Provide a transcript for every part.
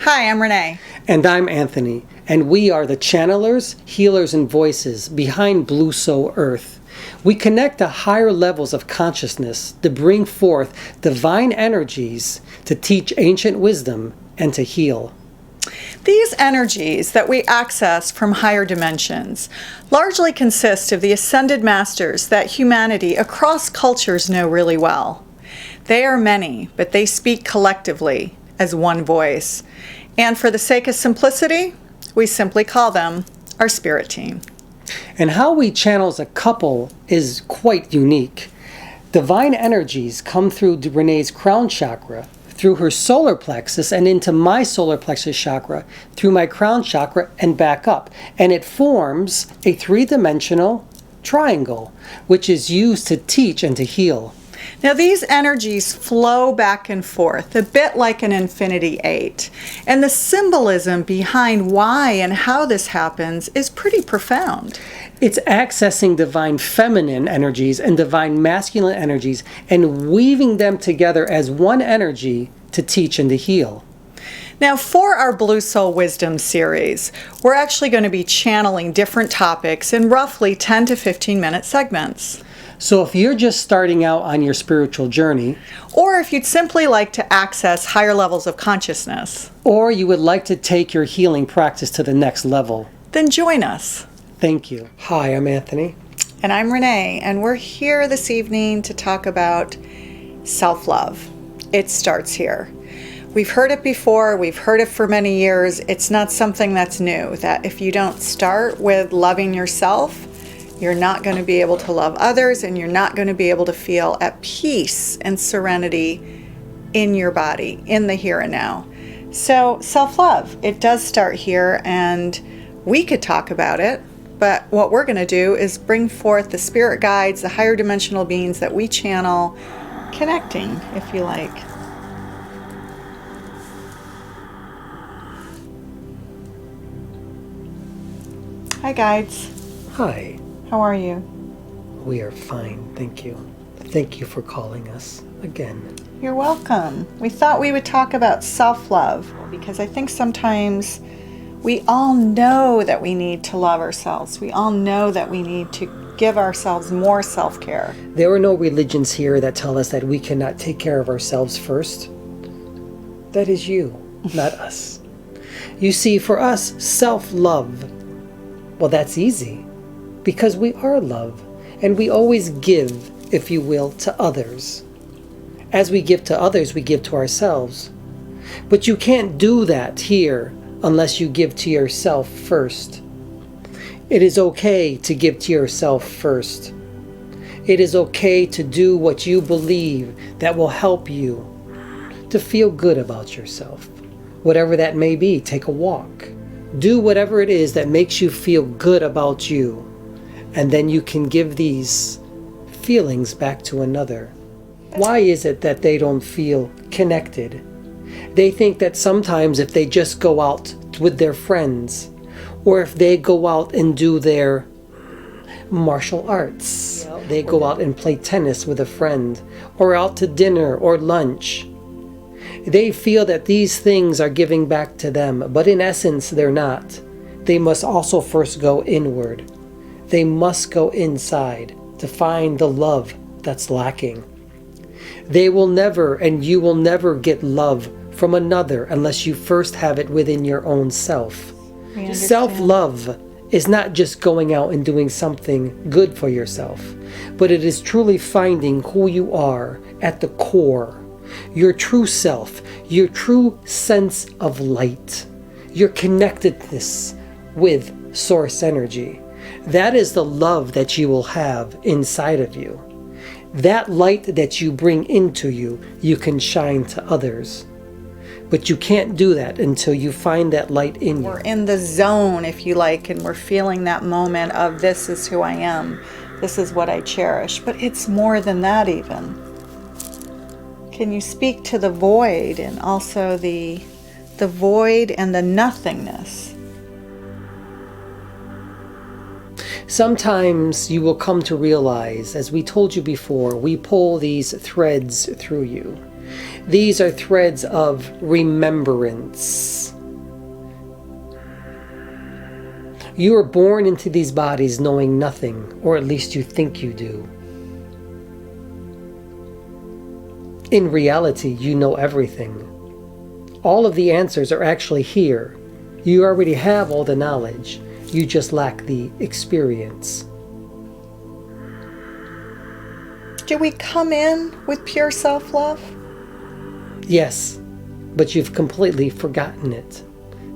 Hi, I'm Renee. And I'm Anthony, and we are the channelers, healers, and voices behind Blue Soul Earth. We connect to higher levels of consciousness to bring forth divine energies to teach ancient wisdom and to heal. These energies that we access from higher dimensions largely consist of the ascended masters that humanity across cultures know really well. They are many, but they speak collectively as one voice. And for the sake of simplicity, we simply call them our spirit team. And how we channel as a couple is quite unique. Divine energies come through Renee's crown chakra, through her solar plexus, and into my solar plexus chakra, through my crown chakra, and back up. And it forms a three-dimensional triangle, which is used to teach and to heal. Now these energies flow back and forth, a bit like an infinity eight. And the symbolism behind why and how this happens is pretty profound. It's accessing divine feminine energies and divine masculine energies and weaving them together as one energy to teach and to heal. Now for our Blue Soul Wisdom series, we're actually going to be channeling different topics in roughly 10 to 15 minute segments. So if you're just starting out on your spiritual journey, or if you'd simply like to access higher levels of consciousness, or you would like to take your healing practice to the next level, then join us. Thank you. Hi, I'm Anthony. And I'm Renee, and we're here this evening to talk about self-love. It starts here. We've heard it before, we've heard it for many years. It's not something that's new, that if you don't start with loving yourself, you're not going to be able to love others, and you're not going to be able to feel at peace and serenity in your body, in the here and now. So self-love, it does start here, and we could talk about it, but what we're going to do is bring forth the spirit guides, the higher dimensional beings that we channel, connecting, if you like. Hi guides. Hi. How are you? We are fine, thank you. Thank you for calling us again. You're welcome. We thought we would talk about self-love because I think sometimes we all know that we need to love ourselves. We all know that we need to give ourselves more self-care. There are no religions here that tell us that we cannot take care of ourselves first. That is you, not us. You see, for us, self-love, well, that's easy. Because we are love, and we always give, if you will, to others. As we give to others, we give to ourselves. But you can't do that here unless you give to yourself first. It is okay to give to yourself first. It is okay to do what you believe that will help you to feel good about yourself. Whatever that may be, take a walk. Do whatever it is that makes you feel good about you. And then you can give these feelings back to another. Why is it that they don't feel connected? They think that sometimes if they just go out with their friends, or if they go out and do their martial arts, they go out and play tennis with a friend, or out to dinner or lunch, they feel that these things are giving back to them, but in essence they're not. They must also first go inward. They must go inside to find the love that's lacking. They will never, and you will never get love from another unless you first have it within your own self. Self-love is not just going out and doing something good for yourself, but it is truly finding who you are at the core, your true self, your true sense of light, your connectedness with source energy. That is the love that you will have inside of you. That light that you bring into you, you can shine to others. But you can't do that until you find that light in you. We're in the zone, if you like, and we're feeling that moment of this is who I am. This is what I cherish. But it's more than that even. Can you speak to the void and also the void and the nothingness? Sometimes you will come to realize, as we told you before, we pull these threads through you. These are threads of remembrance. You are born into these bodies knowing nothing, or at least you think you do. In reality, you know everything. All of the answers are actually here. You already have all the knowledge. You just lack the experience. Do we come in with pure self-love? Yes, but you've completely forgotten it.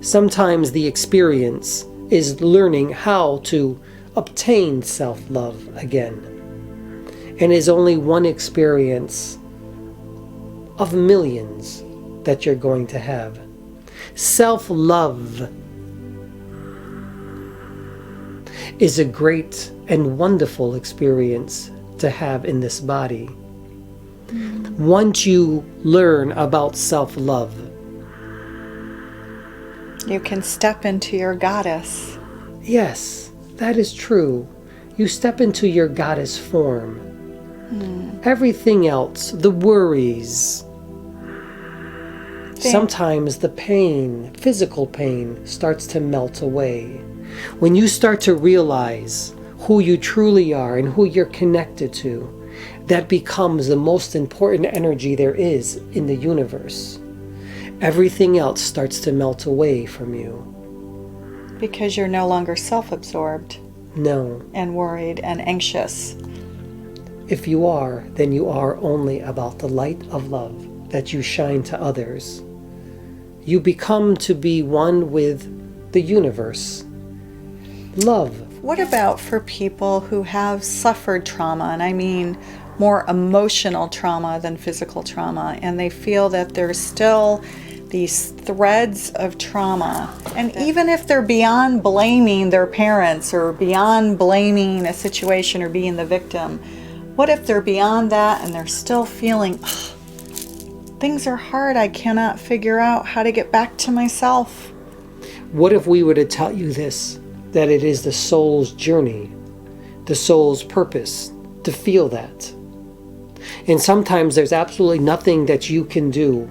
Sometimes the experience is learning how to obtain self-love again. And is only one experience of millions that you're going to have. Self-love is a great and wonderful experience to have in this body. Once you learn about self-love, You can step into your goddess. yes, that is true. You step into your goddess form. Everything else, the worries, sometimes the pain, physical pain, starts to melt away. When you start to realize who you truly are and who you're connected to, that becomes the most important energy there is in the universe. Everything else starts to melt away from you. Because you're no longer self-absorbed No. and worried and anxious. If you are, then you are only about the light of love that you shine to others. You become to be one with the universe. Love. What about for people who have suffered trauma, and I mean more emotional trauma than physical trauma, and they feel that there's still these threads of trauma, and even if they're beyond blaming their parents or beyond blaming a situation or being the victim, what if they're beyond that and they're still feeling, "Ugh, things are hard, I cannot figure out how to get back to myself"? What if we were to tell you this, that it is the soul's journey, the soul's purpose, to feel that? And sometimes there's absolutely nothing that you can do.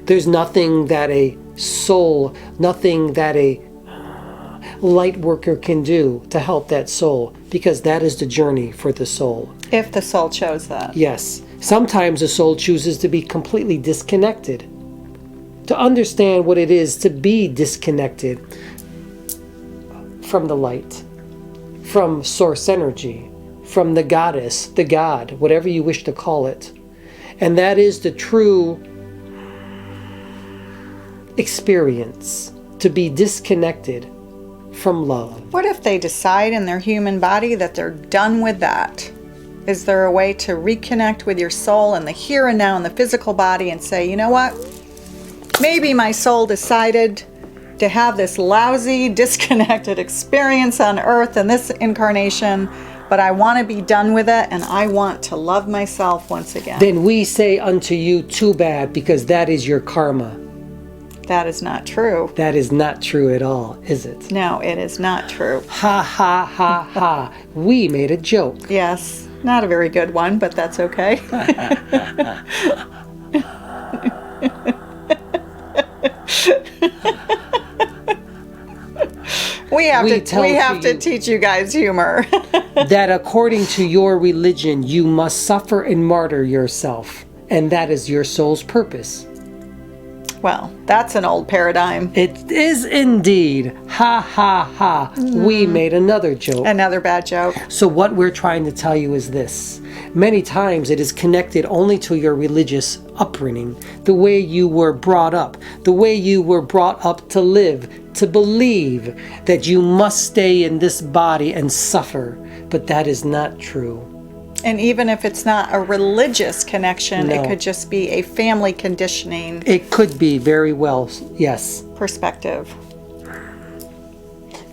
There's nothing that a soul, nothing that a light worker can do to help that soul, because that is the journey for the soul. If the soul chose that. Yes, sometimes the soul chooses to be completely disconnected, to understand what it is to be disconnected from the light, from source energy, from the goddess, the God, whatever you wish to call it. And that is the true experience, to be disconnected from love. What if they decide in their human body that they're done with that? Is there a way to reconnect with your soul in the here and now in the physical body and say, you know what? Maybe my soul decided to have this lousy, disconnected experience on earth in this incarnation, but I want to be done with it and I want to love myself once again. Then we say unto you, too bad, because that is your karma. That is not true. That is not true at all, is it? No, it is not true. Ha ha ha ha. We made a joke. Yes, not a very good one, but that's okay. We have to teach you guys humor. That according to your religion, you must suffer and martyr yourself. And that is your soul's purpose. Well, that's an old paradigm. It is indeed. Ha ha ha. We made another joke. Another bad joke. So what we're trying to tell you is this. Many times it is connected only to your religious upbringing, the way you were brought up, the way you were brought up to live, to believe that you must stay in this body and suffer. But that is not true. And even if it's not a religious connection, No. it could just be a family conditioning It could be very well, yes. perspective.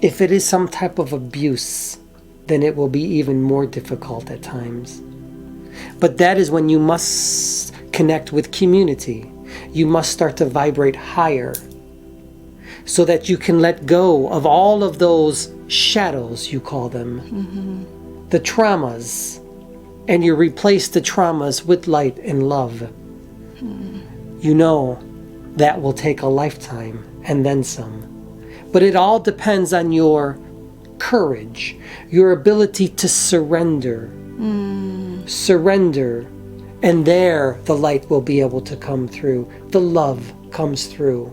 If it is some type of abuse, then it will be even more difficult at times. But that is when you must connect with community. You must start to vibrate higher so that you can let go of all of those shadows, you call them, the traumas, and you replace the traumas with light and love. You know that will take a lifetime and then some. But it all depends on your courage, your ability to surrender. Surrender. And there the light will be able to come through. The love comes through.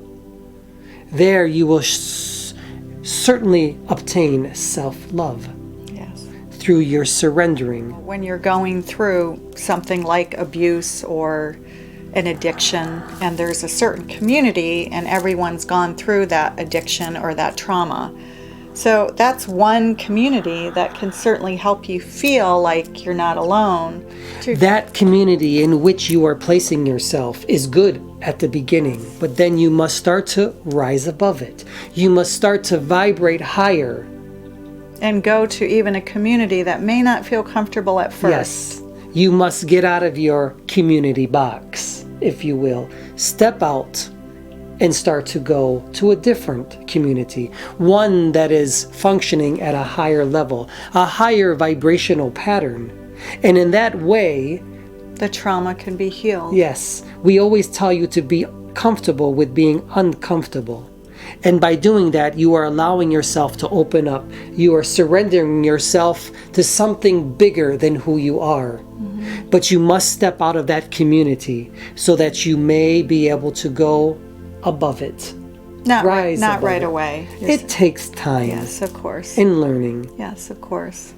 There you will certainly obtain self-love. Yes. Through your surrendering. When you're going through something like abuse or an addiction, and there's a certain community and everyone's gone through that addiction or that trauma. So that's one community that can certainly help you feel like you're not alone. That community in which you are placing yourself is good at the beginning, but then you must start to rise above it. You must start to vibrate higher. And go to even a community that may not feel comfortable at first. Yes, you must get out of your community box, if you will. Step out and start to go to a different community, one that is functioning at a higher level, a higher vibrational pattern. And in that way, the trauma can be healed. Yes, we always tell you to be comfortable with being uncomfortable. And by doing that, you are allowing yourself to open up. You are surrendering yourself to something bigger than who you are. Mm-hmm. But you must step out of that community so that you may be able to go above it. Not right away. It takes time. Yes, of course. In learning. Yes, of course.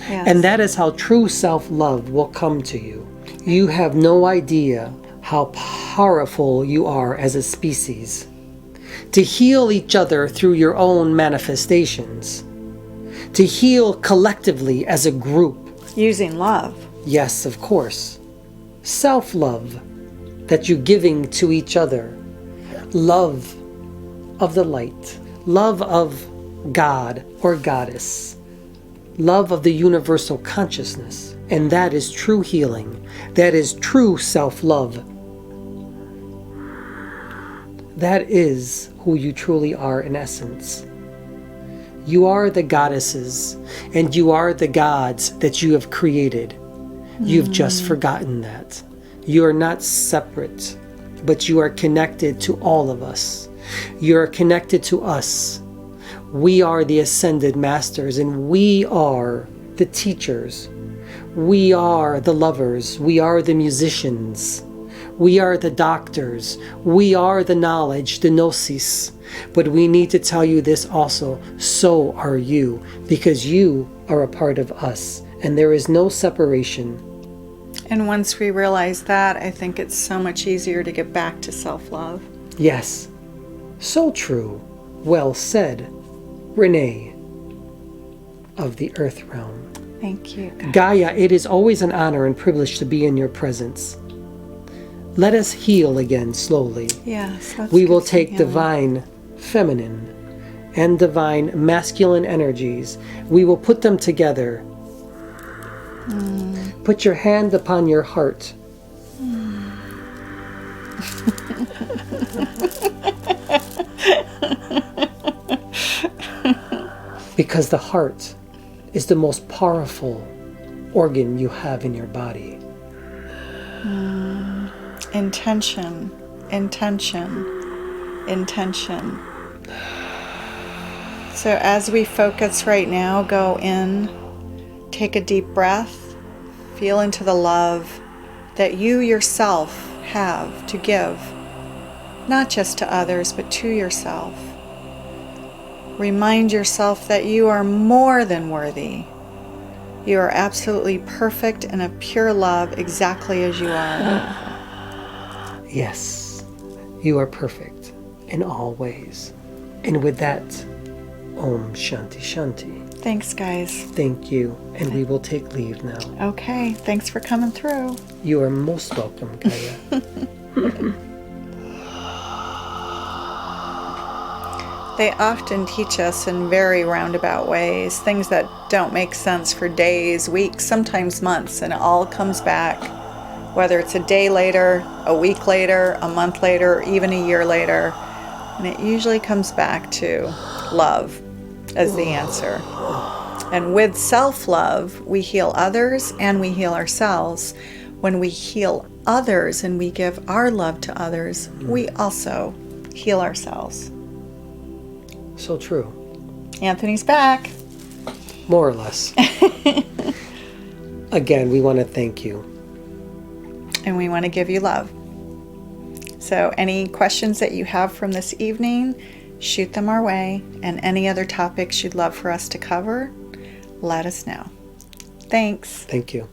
Yes. And that is how true self-love will come to you. You have no idea how powerful you are as a species. To heal each other through your own manifestations. To heal collectively as a group. Using love. Yes, of course. Self-love that you're giving to each other. Love of the light. Love of God or goddess. Love of the universal consciousness. And that is true healing. That is true self-love. That is who you truly are in essence. You are the goddesses and you are the gods that you have created. You've just forgotten that. You are not separate, but you are connected to all of us. You are connected to us. We are the ascended masters and we are the teachers. We are the lovers. We are the musicians. We are the doctors. We are the knowledge, the gnosis. But we need to tell you this also. So are you, because you are a part of us and there is no separation. And once we realize that, I think it's so much easier to get back to self-love. Yes. So true. Well said. Renee of the Earth Realm. Thank you. Gaia, it is always an honor and privilege to be in your presence. Let us heal again slowly. Yes. We will take divine feminine and divine masculine energies. We will put them together. Put your hand upon your heart. Because the heart is the most powerful organ you have in your body. Intention, intention, intention. So as we focus right now, go in, take a deep breath, feel into the love that you yourself have to give, not just to others, but to yourself. Remind yourself that you are more than worthy. You are absolutely perfect and a pure love exactly as you are. Yes, you are perfect in all ways. And with that, Om Shanti Shanti. Thanks, guys. Thank you. And we will take leave now. Okay, thanks for coming through. You are most welcome, Gaia. They often teach us in very roundabout ways, things that don't make sense for days, weeks, sometimes months, and it all comes back, whether it's a day later, a week later, a month later, or even a year later. And it usually comes back to love as the answer. And with self-love, we heal others and we heal ourselves. When we heal others and we give our love to others, we also heal ourselves. So true. Anthony's back. More or less. Again, we want to thank you. And we want to give you love. So any questions that you have from this evening, shoot them our way. And any other topics you'd love for us to cover, let us know. Thanks. Thank you.